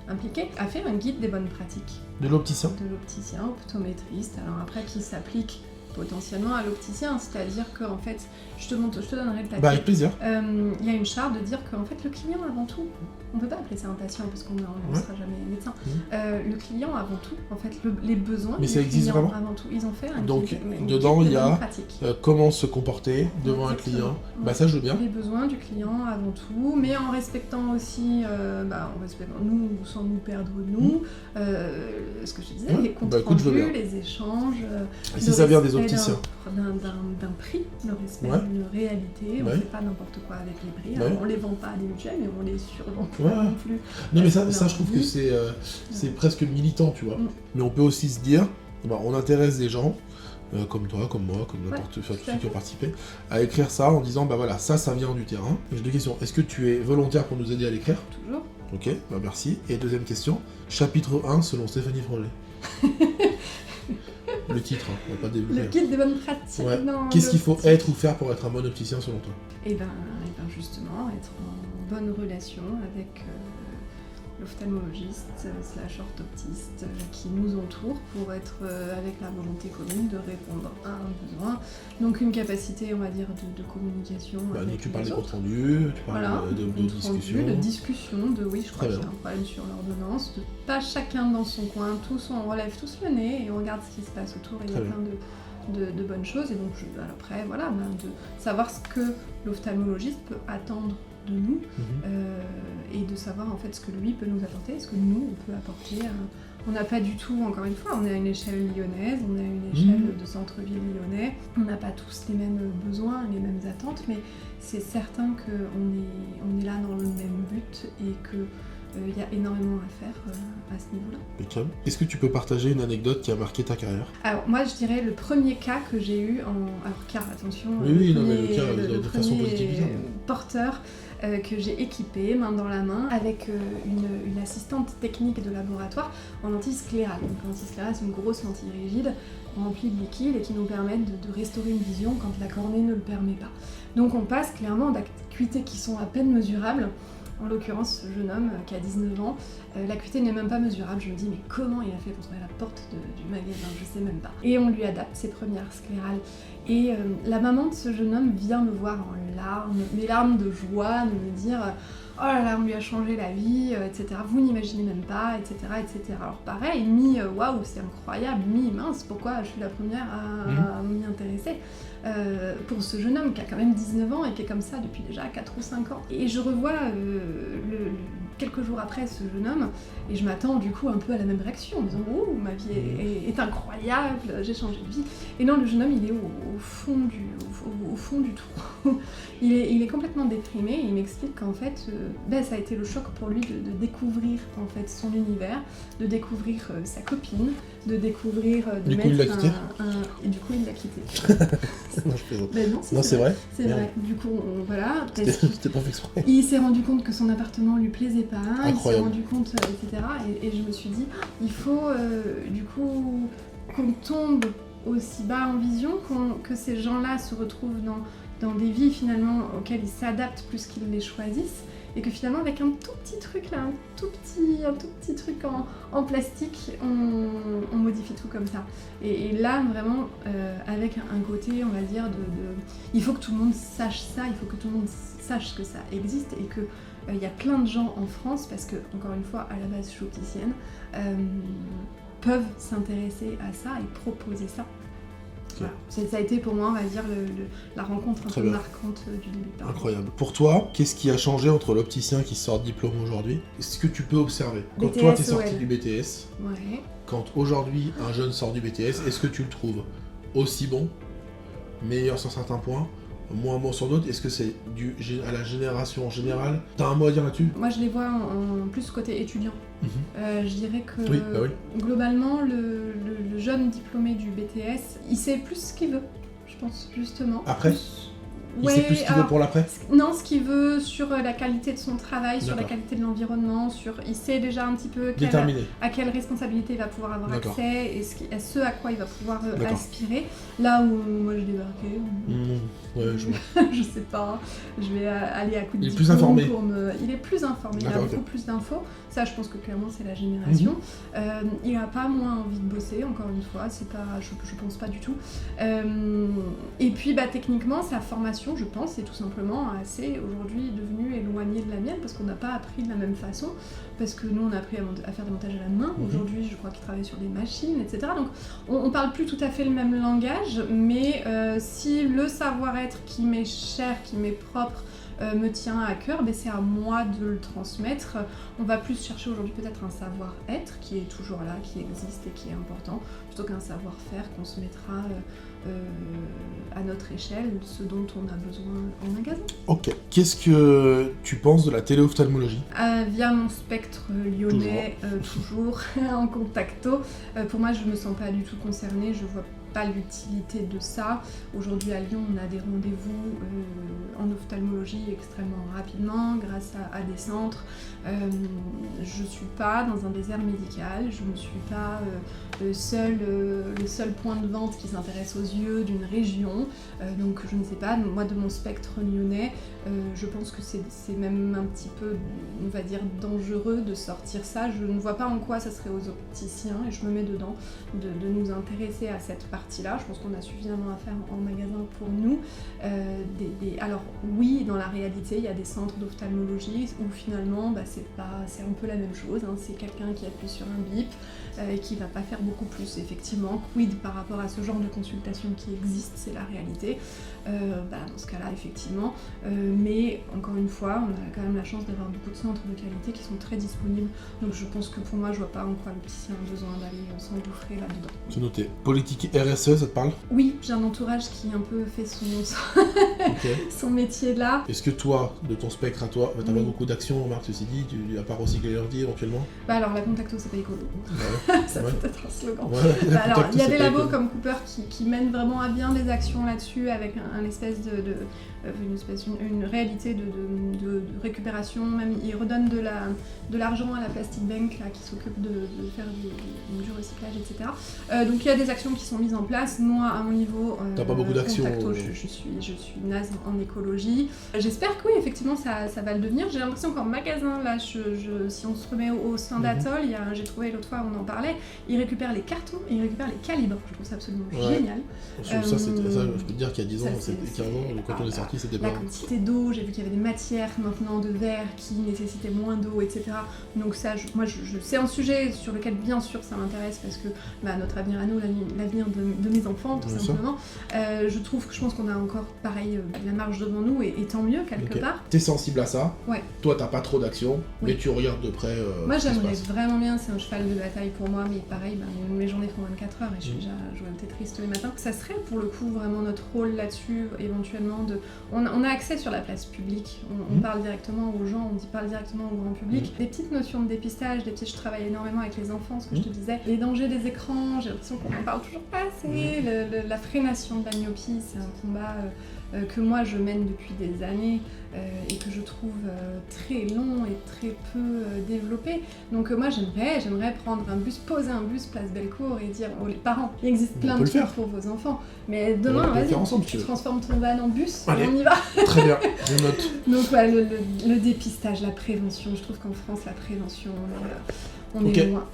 impliquée, a fait un guide des bonnes pratiques. De l'opticien? De l'opticien, optométriste, alors après qui s'applique potentiellement à l'opticien, c'est-à-dire qu'en fait, je te donnerai le papier. Avec plaisir. Il y a une charte de dire qu'en fait, le client avant tout, on ne peut pas appeler ça un patient parce qu'on ne sera jamais médecin. Le client avant tout, en fait, les besoins mais du ça existe client vraiment avant tout. Ils ont fait un donc guide, dedans il y a pratique. Comment se comporter devant un client. Bah ça je veux bien. Les besoins du client avant tout, mais en respectant aussi, nous sans nous perdre nous, ce que je disais, les comptes rendus, les échanges. Et si ça vient des opticiens d'un prix, le respect d'une réalité, on ne fait pas n'importe quoi avec les prix, on les vend pas à des mutuelles, mais on les survend pas non plus. Non mais ça je trouve que c'est presque militant, tu vois. Mais on peut aussi se dire, on intéresse des gens, comme toi, comme moi, comme n'importe tous ceux qui ont participé, à écrire ça en disant, bah voilà, ça vient du terrain. J'ai deux questions, est-ce que tu es volontaire pour nous aider à l'écrire ? Toujours. Ok, bah merci. Et deuxième question, chapitre 1 selon Stéphanie Froger. Le titre, on va pas développer. Le guide des bonnes pratiques. Ouais. Qu'est-ce qu'il faut être ou faire pour être un bon opticien selon toi ? Eh ben justement, être en bonne relation avec l'ophtalmologiste / orthoptiste qui nous entoure pour être avec la volonté commune de répondre à un besoin. Donc une capacité, on va dire, de communication. Donc tu parles des comptes rendus, tu parles de discussion. De discussion, je crois qu'il y a un problème sur l'ordonnance, de pas chacun dans son coin, on relève tous le nez et on regarde ce qui se passe autour, et il y a plein de bonnes choses, et donc après, de savoir ce que l'ophtalmologiste peut attendre de nous, et de savoir en fait ce que lui peut nous apporter, ce que nous on peut apporter. On n'a pas du tout, encore une fois, on est à une échelle lyonnaise, on est à une échelle de centre-ville lyonnais, on n'a pas tous les mêmes besoins, les mêmes attentes, mais c'est certain qu'on est là dans le même but et que il y a énormément à faire à ce niveau-là. Est-ce que tu peux partager une anecdote qui a marqué ta carrière ? Alors moi je dirais le premier cas que j'ai eu alors car attention, le façon positive, porteur que j'ai équipé main dans la main avec une assistante technique de laboratoire en lentille sclérale. Donc lentille sclérale, c'est une grosse lentille rigide remplie de liquide et qui nous permettent de restaurer une vision quand la cornée ne le permet pas. Donc on passe clairement d'acuités qui sont à peine mesurables. En l'occurrence, ce jeune homme qui a 19 ans, l'acuité n'est même pas mesurable. Je me dis, mais comment il a fait pour trouver la porte du magasin ? Je sais même pas. Et on lui adapte ses premières sclérales. Et la maman de ce jeune homme vient me voir en larmes, mes larmes de joie, de me dire oh là là, on lui a changé la vie, etc. Vous n'imaginez même pas, etc., etc. Alors pareil, waouh, c'est incroyable, mince, pourquoi je suis la première à m'y intéresser pour ce jeune homme qui a quand même 19 ans et qui est comme ça depuis déjà 4 ou 5 ans. Et je revois quelques jours après ce jeune homme et je m'attends du coup un peu à la même réaction en disant oh, ma vie est incroyable, j'ai changé de vie. Et non, le jeune homme il est au fond du trou. il est complètement déprimé et il m'explique qu'en fait ça a été le choc pour lui de découvrir en fait son univers, de découvrir sa copine, de découvrir du coup, il l'a quitté. Et du coup il l'a quitté. Non, je plaisante. Non, c'est vrai. C'est vrai. Du coup, voilà. C'était pas fait exprès. Il s'est rendu compte que son appartement lui plaisait pas. Incroyable. Il s'est rendu compte, etc. Et je me suis dit, il faut du coup qu'on tombe aussi bas en vision, que ces gens-là se retrouvent dans des vies finalement auxquelles ils s'adaptent plus qu'ils les choisissent. Et que finalement avec un tout petit truc là, un tout petit truc en plastique, on modifie tout comme ça. Et là vraiment avec un côté, on va dire, il faut que tout le monde sache ça, il faut que tout le monde sache que ça existe et que il y a plein de gens en France, parce que encore une fois à la base je suis opticienne, peuvent s'intéresser à ça et proposer ça. Voilà. Ça a été pour moi, on va dire, la rencontre un peu marquante du début de parcours. Incroyable. Pour toi, qu'est-ce qui a changé entre l'opticien qui sort de diplôme aujourd'hui ? Est-ce que tu peux observer ? Quand BTS, toi, t'es sorti du BTS, quand aujourd'hui, un jeune sort du BTS, est-ce que tu le trouves aussi bon, meilleur sur certains points, moins bon sur d'autres ? Est-ce que c'est dû à la génération en général ? T'as un mot à dire là-dessus ? Moi, je les vois en plus côté étudiant. Je dirais que globalement, le jeune diplômé du BTS, il sait plus ce qu'il veut, je pense, justement. Après ? Il sait plus ce qu'il veut pour l'après? Non, ce qu'il veut sur la qualité de son travail, sur la qualité de l'environnement, il sait déjà un petit peu à quelle responsabilité il va pouvoir avoir accès et ce à quoi il va pouvoir aspirer. Là où moi je débarquais, ouais, je vois. je sais pas, je vais aller à coup de diplôme. Il est plus informé. Il est plus informé, il a beaucoup plus d'infos. Ça, je pense que clairement, c'est la génération. Il n'a pas moins envie de bosser, encore une fois, c'est pas, je pense pas du tout. Et puis, techniquement, sa formation, je pense, est tout simplement assez aujourd'hui devenue éloignée de la mienne parce qu'on n'a pas appris de la même façon. Parce que nous, on a appris à faire des montages à la main. Aujourd'hui, je crois qu'il travaille sur des machines, etc. Donc, on parle plus tout à fait le même langage, mais si le savoir-être qui m'est cher, qui m'est propre, me tient à cœur, c'est à moi de le transmettre. On va plus chercher aujourd'hui peut-être un savoir-être qui est toujours là, qui existe et qui est important, plutôt qu'un savoir-faire qu'on se mettra à notre échelle, ce dont on a besoin en magasin. Ok. Qu'est-ce que tu penses de la téléophtalmologie? Via mon spectre lyonnais, toujours en contacto. Pour moi, je ne me sens pas du tout concernée, je vois pas l'utilité de ça. Aujourd'hui à Lyon, on a des rendez-vous en ophtalmologie extrêmement rapidement grâce à des centres. Je suis pas dans un désert médical, je ne suis pas le seul point de vente qui s'intéresse aux yeux d'une région. Donc je ne sais pas, moi de mon spectre lyonnais, je pense que c'est même un petit peu, on va dire, dangereux de sortir ça. Je ne vois pas en quoi ça serait aux opticiens, et je me mets dedans, de nous intéresser à cette partie-là. Je pense qu'on a suffisamment à faire en magasin pour nous. Alors oui, dans la réalité, il y a des centres d'ophtalmologie où finalement, c'est un peu la même chose. C'est quelqu'un qui appuie sur un bip et qui va pas faire beaucoup plus. Effectivement, quid par rapport à ce genre de consultation qui existe, c'est la réalité. Dans ce cas-là, effectivement. Mais encore une fois, on a quand même la chance d'avoir beaucoup de centres de qualité qui sont très disponibles. Donc je pense que pour moi, je vois pas en quoi l'opticien a besoin d'aller s'engouffrer là-dedans. C'est noté. Politique RSE, ça te parle? Oui, j'ai un entourage qui un peu fait son métier là. Est-ce que toi, de ton spectre à toi, t'as pas beaucoup d'actions, Marc, ceci dit, à part recycler l'ordi éventuellement? Alors la contacto, c'est pas écolo. Ça peut être un slogan. Alors, il y a des labos comme Cooper qui mènent vraiment à bien des actions là-dessus avec une réalité de récupération. Même ils redonnent de l'argent à la Plastic Bank là, qui s'occupe de faire du recyclage, etc. Donc il y a des actions qui sont mises en place. Moi, à mon niveau, t'as pas beaucoup d'actions. Je suis naze en écologie. J'espère que oui, effectivement, ça va le devenir. J'ai l'impression qu'en magasin, là, si on se remet au stand d'Atoll, j'ai trouvé l'autre fois, on en parlait, ils récupèrent les cartons et ils récupèrent les calibres. Je trouve ça absolument génial. Ça, je peux te dire qu'il y a 10 ans, 15 ans, quand on est sorti, c'était pas... La quantité d'eau, j'ai vu qu'il y avait des matières maintenant de verre qui nécessitaient moins d'eau, etc. Donc ça, c'est un sujet sur lequel, bien sûr, ça m'intéresse parce que notre avenir à nous, l'avenir de mes enfants, tout simplement. Je pense qu'on a encore, pareil, la marge devant nous et tant mieux, quelque part. T'es sensible à ça. Ouais. Toi, t'as pas trop d'action, mais tu regardes de près. Moi, j'aimerais vraiment bien, c'est un cheval de bataille pour moi, mais pareil, mes journées font 24 heures et je suis déjà jouée au Tetris tous les matins. Ça serait pour le coup vraiment notre rôle là-dessus, éventuellement. On a accès sur la place publique, on parle directement aux gens, on parle directement au grand public. Des petites notions de dépistage, je travaille énormément avec les enfants, ce que je te disais. Les dangers des écrans, j'ai l'impression qu'on n'en parle toujours pas assez. La frénation de la myopie, c'est un combat que moi je mène depuis des années et que je trouve très long et très peu développé. Donc moi j'aimerais prendre un bus, poser un bus place Bellecour et dire aux parents, il existe plein de trucs pour vos enfants, mais demain vas-y, tu transformes ton van en bus, et on y va. Très bien, je note. Donc le dépistage, la prévention, je trouve qu'en France la prévention, on est loin.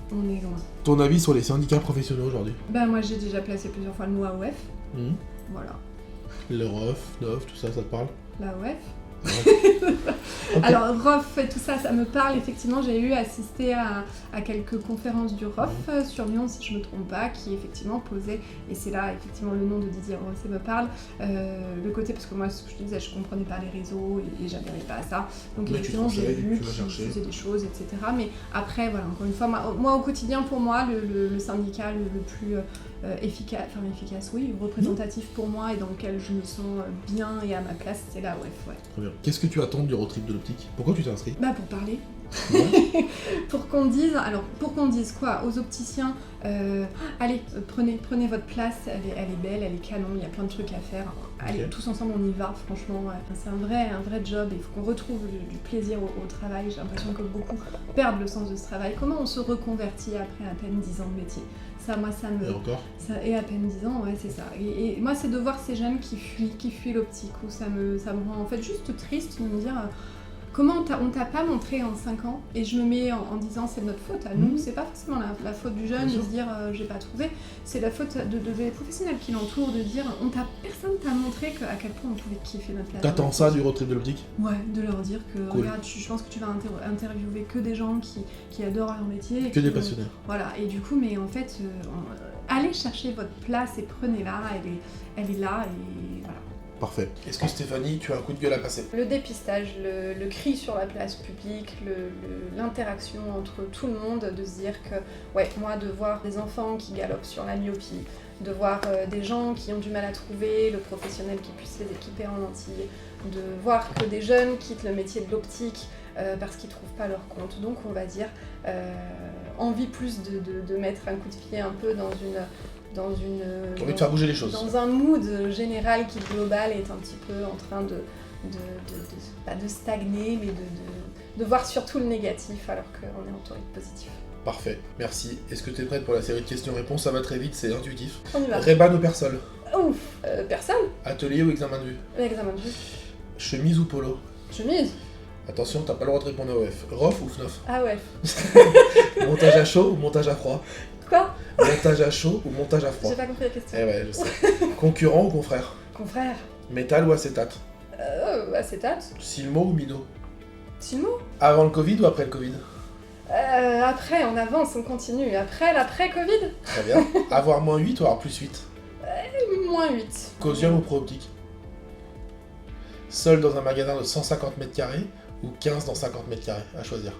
Ton avis sur les syndicats professionnels aujourd'hui? Moi j'ai déjà placé plusieurs fois le mot AOF, voilà. Le ROF, l'OF, tout ça te parle? La OF. Alors ROF et tout ça, ça me parle effectivement. J'ai eu assisté à quelques conférences du ROF sur Lyon, si je ne me trompe pas, qui effectivement posait, et c'est là effectivement le nom de Didier Rosset me parle, le côté, parce que moi ce que je te disais, je comprenais pas les réseaux et j'adhérais pas à ça. Donc effectivement j'ai vu qu'ils faisaient des choses, etc. Mais après voilà, encore une fois, moi au quotidien, pour moi, le syndicat le plus efficace, oui, représentatif pour moi et dans lequel je me sens bien et à ma place, c'est la OF, ouais. Très bien. Qu'est-ce que tu attends du road trip de l'optique? Pourquoi tu t'es inscrit? Pour parler. pour qu'on dise quoi aux opticiens, allez, prenez votre place, elle est belle, elle est canon, il y a plein de trucs à faire. Allez, tous ensemble on y va, franchement, c'est un vrai job, il faut qu'on retrouve du plaisir au travail. J'ai l'impression que beaucoup perdent le sens de ce travail. Comment on se reconvertit après à peine 10 ans de métier? Ça, moi, ça me... Et encore Et à peine 10 ans, ouais, c'est ça. Et moi, c'est de voir ces jeunes qui fuient l'optique, où ça me rend en fait juste triste de me dire... Comment on t'a pas montré en 5 ans? Et je me mets en disant c'est de notre faute à nous, c'est pas forcément la faute du jeune de se dire j'ai pas trouvé, c'est la faute des professionnels qui l'entourent, de dire personne t'a montré à quel point on pouvait kiffer notre place. T'attends ça du road trip de l'optique? Ouais, de leur dire que cool. Regarde, je pense que tu vas interviewer que des gens qui adorent leur métier. Et que des passionnés. Voilà, et du coup, mais en fait, allez chercher votre place et prenez-la, elle est là et voilà. Parfait. Est-ce que Stéphanie, tu as un coup de gueule à passer? Le dépistage, le cri sur la place publique, l'interaction entre tout le monde, de se dire que, ouais, moi, de voir des enfants qui galopent sur la myopie, de voir des gens qui ont du mal à trouver, le professionnel qui puisse les équiper en lentilles, de voir que des jeunes quittent le métier de l'optique parce qu'ils ne trouvent pas leur compte. Donc, on va dire, envie plus de mettre un coup de pied un peu dans envie de faire bouger les choses. Dans un mood général qui global est un petit peu en train pas de stagner, mais de voir surtout le négatif alors qu'on est entouré de positif. Parfait, merci. Est-ce que tu es prête pour la série de questions-réponses? Ça va très vite, c'est intuitif. On y va. Ray-Ban ou Persol? Ouf, personne. Atelier ou examen de vue? Examen de vue. Chemise ou polo? Chemise. Attention, t'as pas le droit de répondre au F. ROF ou FNOF? Ah ouais. Montage à chaud ou montage à froid? Quoi? Montage à chaud ou montage à froid? J'ai pas compris la question. Eh ouais, je sais. Concurrent ou confrère? Confrère. Métal ou acétate? Acétate. Silmo ou Mino? Silmo. Avant le Covid ou après le Covid? Après, on avance, on continue. Après l'après-Covid. Très bien. Avoir moins 8 ou avoir plus 8? Moins 8. Causium ou Pro-Optique? Seul dans un magasin de 150 mètres carrés ou 15 dans 50 mètres carrés? À choisir.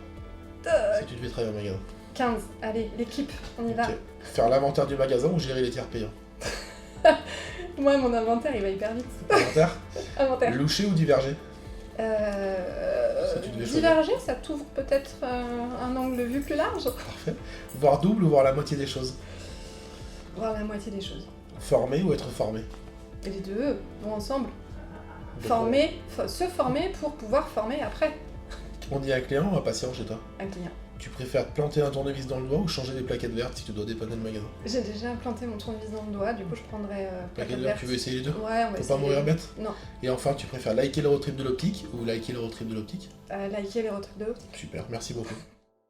Si tu devais travailler au magasin. 15. Allez, l'équipe, on y va. Faire l'inventaire du magasin ou gérer les tiers payants? Moi, mon inventaire, il va hyper vite. Inventaire. Loucher ou diverger? Diverger, ça t'ouvre peut-être un angle de vue plus large. Parfait. Voir double ou voir la moitié des choses? Voir la moitié des choses. Former ou être formé? Et les deux vont ensemble. Se former pour pouvoir former après. On dit un client ou un patient chez toi? Un client. Tu préfères planter un tournevis dans le doigt ou changer des plaquettes vertes si tu dois dépanner le magasin? J'ai déjà implanté mon tournevis dans le doigt, du coup je prendrais plaquettes vertes. Tu veux essayer les deux? Ouais, on va essayer. Faut pas mourir bête? Non. Et enfin, tu préfères liker le road trip de l'optique ou liker le road trip de l'optique? Liker les road trips de l'optique. Super, merci beaucoup.